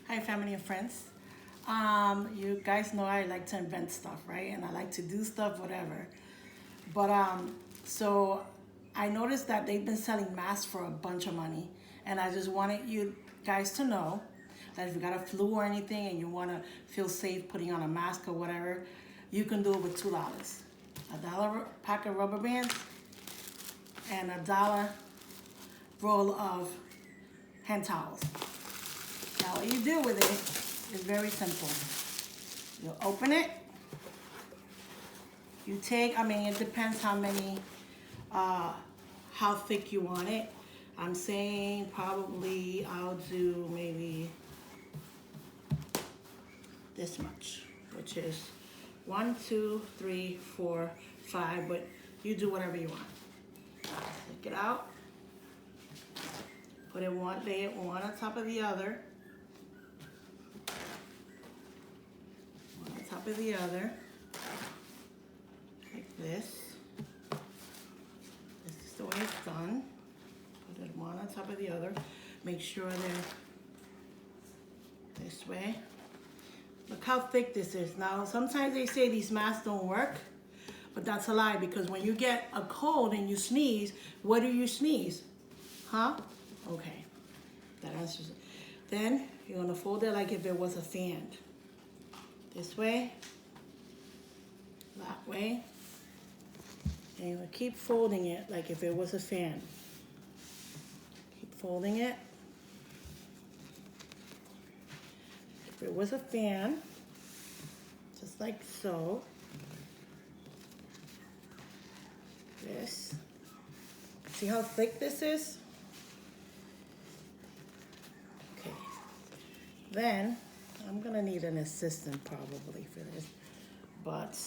Hi, family and friends. You guys know I like to invent stuff, right? And I like to do stuff, whatever. But so I noticed that they've been selling masks for a bunch of money, and I just wanted you guys to know that if you got a flu or anything and you want to feel safe putting on a mask or whatever, you can do it with $2. $1 pack of rubber bands and $1 roll of hand towels. Now what you do with it is very simple. You open it. You take, it depends how many, how thick you want it. I'm saying probably I'll do maybe this much, which is 1, 2, 3, 4, 5, but you do whatever you want. Take it out. Put it lay it one on top of the other. One on top of the other. Like this. This is the way it's done. Put it one on top of the other. Make sure they're this way. Look how thick this is. Now, sometimes they say these masks don't work, but that's a lie, because when you get a cold and you sneeze, what do you sneeze? Huh? Okay, that answers it. Then you're gonna fold it like if it was a fan. This way, that way, and you're gonna keep folding it like if it was a fan. Keep folding it. If it was a fan, just like so. This. See how thick this is? Okay. Then I'm gonna need an assistant probably for this, but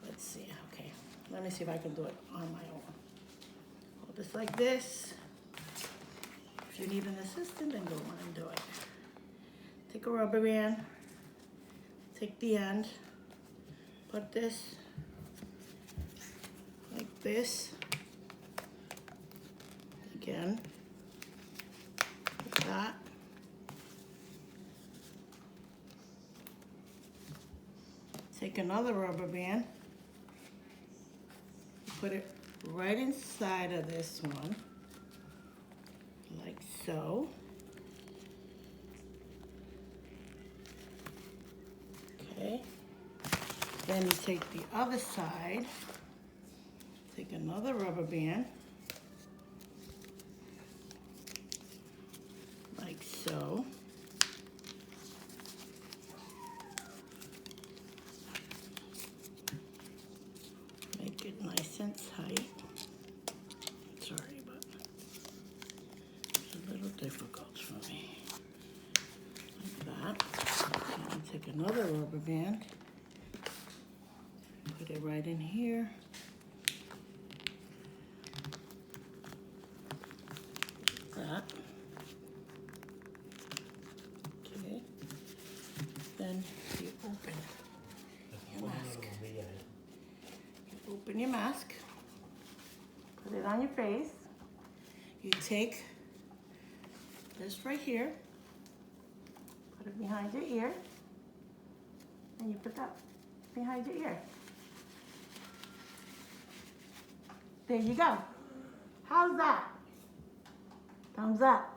let's see. Okay, let me see if I can do it on my own. Hold this like this. If you need an assistant, then go on and do it. Take a rubber band, take the end, put this like this, again, like that. Take another rubber band, put it right inside of this one, like so. Okay, then you take the other side, take another rubber band, like so. Make it nice and tight. Sorry, but it's a little difficult for me. Like that. And take another rubber band, put it right in here. Like that. Okay. Then you open your mask. You open your mask. Put it on your face. You take this right here. Put it behind your ear, and you put that behind your ear. There you go. How's that? Thumbs up.